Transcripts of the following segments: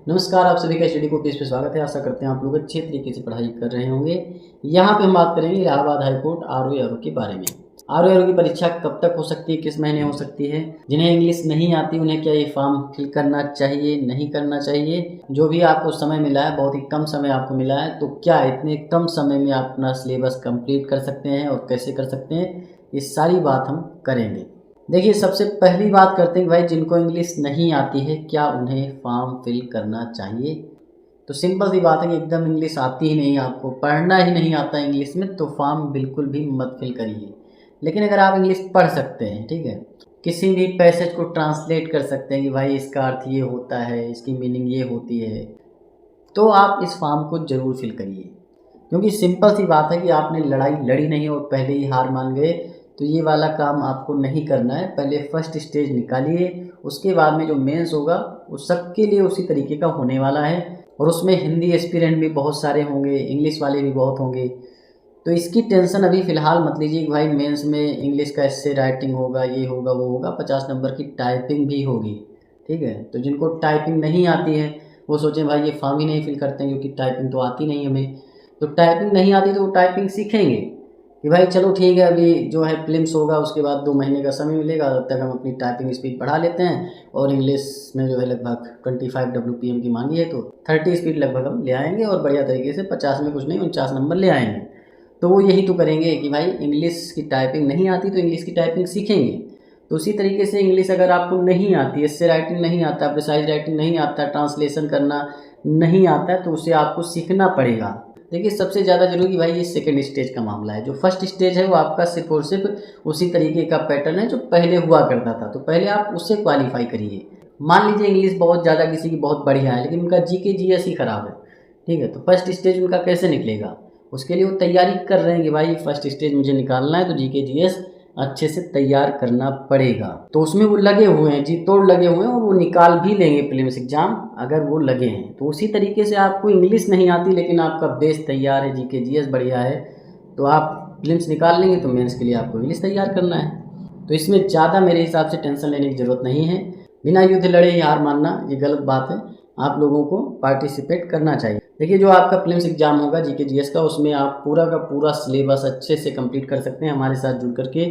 नमस्कार, आप सभी का स्टडी को पेज पे स्वागत है। आशा करते हैं आप लोग अच्छे तरीके से पढ़ाई कर रहे होंगे। यहाँ पे हम बात करेंगे इलाहाबाद हाई कोर्ट आरओ के बारे में। आरओ की परीक्षा कब तक हो सकती है, किस महीने हो सकती है। जिन्हें इंग्लिश नहीं आती उन्हें क्या ये फॉर्म फिल करना चाहिए, नहीं करना चाहिए। जो भी आपको समय मिला है, बहुत ही कम समय आपको मिला है, तो क्या इतने कम समय में आप अपना सिलेबस कंप्लीट कर सकते हैं और कैसे कर सकते हैं, ये सारी बात हम करेंगे। देखिए, सबसे पहली बात करते हैं कि भाई जिनको इंग्लिश नहीं आती है क्या उन्हें फॉर्म फिल करना चाहिए। तो सिंपल सी बात है कि एकदम इंग्लिश आती ही नहीं, आपको पढ़ना ही नहीं आता इंग्लिश में, तो फॉर्म बिल्कुल भी मत फिल करिए। लेकिन अगर आप इंग्लिश पढ़ सकते हैं, ठीक है, किसी भी पैसेज को ट्रांसलेट कर सकते हैं कि भाई इसका अर्थ ये होता है, इसकी मीनिंग ये होती है, तो आप इस फॉर्म को ज़रूर फिल करिए। क्योंकि सिंपल सी बात है कि आपने लड़ाई लड़ी नहीं और पहले ही हार मान गए, तो ये वाला काम आपको नहीं करना है। पहले फर्स्ट स्टेज निकालिए, उसके बाद में जो मेंस होगा वो सबके लिए उसी तरीके का होने वाला है। और उसमें हिंदी एस्पिरेंट भी बहुत सारे होंगे, इंग्लिश वाले भी बहुत होंगे। तो इसकी टेंशन अभी फ़िलहाल मत लीजिए कि भाई मेंस में इंग्लिश का एस्से राइटिंग होगा, ये होगा वो होगा। 50 नंबर की टाइपिंग भी होगी, ठीक है। तो जिनको टाइपिंग नहीं आती है वो सोचें भाई ये फॉर्म ही नहीं फिल करते हैं क्योंकि टाइपिंग तो आती नहीं हमें। तो टाइपिंग नहीं आती तो वो टाइपिंग सीखेंगे कि भाई चलो ठीक है, अभी जो है प्रीलिम्स होगा उसके बाद 2 महीने का समय मिलेगा, तब तक हम अपनी टाइपिंग स्पीड बढ़ा लेते हैं। और इंग्लिश में जो है लगभग 25 WPM की मांगी है, तो 30 स्पीड लगभग हम ले आएंगे और बढ़िया तरीके से 50 में कुछ नहीं 49 नंबर ले आएंगे। तो वो यही तो करेंगे कि भाई इंग्लिश की टाइपिंग नहीं आती तो इंग्लिश की टाइपिंग सीखेंगे। तो उसी तरीके से इंग्लिश अगर आपको नहीं आती, इससे राइटिंग नहीं आता, प्रिसाइज राइटिंग नहीं आता, ट्रांसलेशन करना नहीं आता है, तो उसे आपको सीखना पड़ेगा। देखिए, सबसे ज़्यादा जरूरी भाई ये सेकंड स्टेज का मामला है। जो फर्स्ट स्टेज है वो आपका सिर्फ और सिर्फ उसी तरीके का पैटर्न है जो पहले हुआ करता था, तो पहले आप उससे क्वालिफाई करिए। मान लीजिए इंग्लिश बहुत ज़्यादा किसी की बहुत बढ़िया है लेकिन उनका जीके जीएस ही खराब है, ठीक है, तो फर्स्ट स्टेज उनका कैसे निकलेगा। उसके लिए वो तैयारी कर रहे हैं कि भाई फर्स्ट स्टेज मुझे निकालना है, तो जीके जीएस अच्छे से तैयार करना पड़ेगा। तो उसमें वो लगे हुए हैं, जी तोड़ लगे हुए हैं, और वो निकाल भी लेंगे प्रीलिम्स एग्जाम अगर वो लगे हैं। तो उसी तरीके से आपको इंग्लिश नहीं आती लेकिन आपका बेस तैयार है, जीके जीएस बढ़िया है, तो आप प्रीलिम्स निकाल लेंगे। तो मेंस के लिए आपको इंग्लिश तैयार करना है। तो इसमें ज़्यादा मेरे हिसाब से टेंशन लेने की ज़रूरत नहीं है। बिना युद्ध लड़े ही हार मानना ये गलत बात है। आप लोगों को पार्टिसिपेट करना चाहिए। देखिए, जो आपका प्रीलिम्स एग्जाम होगा जीके जीएस का, उसमें आप पूरा का पूरा सिलेबस अच्छे से कंप्लीट कर सकते हैं हमारे साथ जुड़ करके,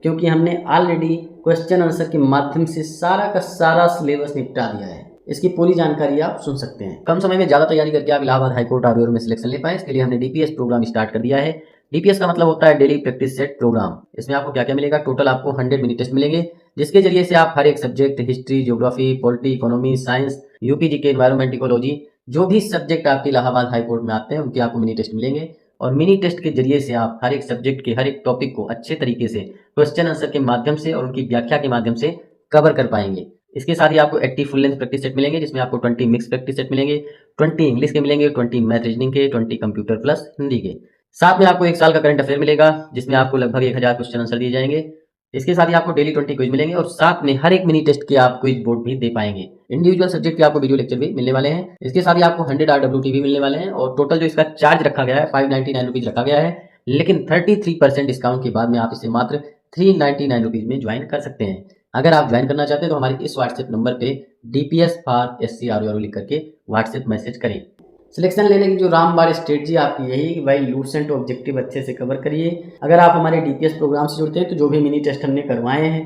क्योंकि हमने ऑलरेडी क्वेश्चन आंसर के माध्यम से सारा का सारा सिलेबस निपटा दिया है। इसकी पूरी जानकारी आप सुन सकते हैं। कम समय में ज़्यादा तैयारी करके आप इलाहाबाद हाईकोर्ट आरओ में सिलेक्शन ले पाए, इसके लिए हमने डीपीएस प्रोग्राम स्टार्ट कर दिया है। डीपीएस का मतलब होता है डेली प्रैक्टिस सेट प्रोग्राम। इसमें आपको क्या क्या मिलेगा, टोटल आपको 100 मिनी टेस्ट मिलेंगे, जिसके जरिए से आप हर एक subject, history, geography, polity, economy, science, UP GK, environment, ecology, जो भी सब्जेक्ट आपके इलाहाबाद हाईकोर्ट में आते हैं उनके आपको मिनी टेस्ट मिलेंगे। और मिनी टेस्ट के जरिए से आप हर एक सब्जेक्ट के हर एक टॉपिक को अच्छे तरीके से क्वेश्चन आंसर के माध्यम से और उनकी व्याख्या के माध्यम से कवर कर पाएंगे। इसके साथ ही आपको 80 फुल लेंथ प्रैक्टिस सेट मिलेंगे, जिसमें आपको 20 मिक्स प्रैक्टिस सेट मिलेंगे, 20 इंग्लिश के मिलेंगे, 20 मैथ रीजनिंग के, 20 कंप्यूटर प्लस हिंदी के। साथ में आपको 1 साल का करंट अफेयर मिलेगा, जिसमें आपको लगभग 1000 क्वेश्चन आंसर दिए जाएंगे। इसके साथ ही आपको डेली 20 क्विज मिलेंगे और साथ में हर एक मिनी टेस्ट के आप क्विज बोर्ड भी दे पाएंगे। इंडिविजुअल सब्जेक्ट के आपको वीडियो लेक्चर भी मिलने वाले हैं। इसके साथ ही आपको 100 RWT भी मिलने वाले हैं। और टोटल जो इसका चार्ज रखा गया है 599 रुपीज रखा गया है, लेकिन 33% डिस्काउंट के बाद में आप इसे मात्र 399 रुपीज में ज्वाइन कर सकते हैं। अगर आप ज्वाइन करना चाहते हैं तो हमारे इस व्हाट्सएप नंबर पे DPS फॉर SCRO लिख करके व्हाट्सएप मैसेज करें। सिलेक्शन लेने की जो रामबाण स्ट्रेटजी आपकी यही कि भाई लूसेंट ऑब्जेक्टिव अच्छे से कवर करिए। अगर आप हमारे DPS प्रोग्राम से जुड़ते हैं तो जो भी मिनी टेस्ट हमने करवाए हैं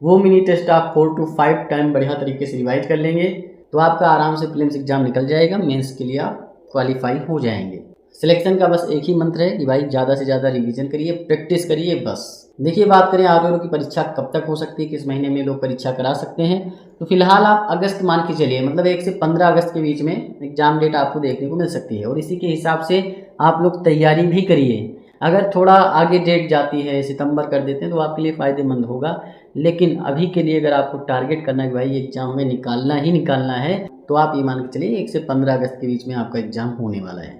वो मिनी टेस्ट आप 4 to 5 टाइम बढ़िया तरीके से रिवाइज कर लेंगे, तो आपका आराम से प्रीलिम्स एग्जाम निकल जाएगा। मेंस के लिए आप क्वालिफाई हो जाएंगे। सिलेक्शन का बस एक ही मंत्र है कि भाई ज़्यादा से ज़्यादा रिवीजन करिए, प्रैक्टिस करिए, बस। देखिए, बात करें आरओ की परीक्षा कब तक हो सकती है, किस महीने में लोग परीक्षा करा सकते हैं, तो फिलहाल आप अगस्त मान के चलिए, मतलब 1 से 15 अगस्त के बीच में एग्जाम डेट आपको देखने को मिल सकती है। और इसी के हिसाब से आप लोग तैयारी भी करिए। अगर थोड़ा आगे डेट जाती है, सितंबर कर देते हैं, तो आपके लिए फ़ायदेमंद होगा। लेकिन अभी के लिए अगर आपको टारगेट करना है कि भाई एग्जाम में निकालना ही निकालना है, तो आप ये मान के चलिए 1 से 15 अगस्त के बीच में आपका एग्जाम होने वाला है।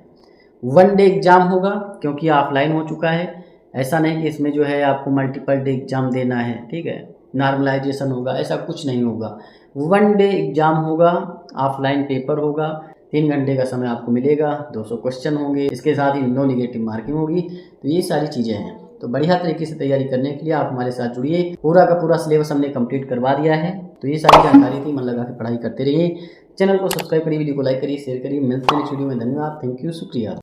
1 डे एग्ज़ाम होगा क्योंकि ऑफलाइन हो चुका है। ऐसा नहीं कि इसमें जो है आपको मल्टीपल डे एग्ज़ाम देना है, ठीक है, नॉर्मलाइजेशन होगा, ऐसा कुछ नहीं होगा। 1 डे एग्ज़ाम होगा, ऑफलाइन पेपर होगा, 3 घंटे का समय आपको मिलेगा, 200 क्वेश्चन होंगे, इसके साथ ही नो निगेटिव मार्किंग होगी। तो ये सारी चीज़ें हैं। तो बढ़िया तरीके से तैयारी करने के लिए आप हमारे साथ जुड़िए। पूरा का पूरा सिलेबस हमने कंप्लीट करवा दिया है। तो ये सारी जानकारी थी, मन लगा के पढ़ाई करते रहिए। चैनल को सब्सक्राइब करिए, वीडियो को लाइक करिए, शेयर करिए। मिलते हैं नेक्स्ट वीडियो में। धन्यवाद, थैंक यू, शुक्रिया।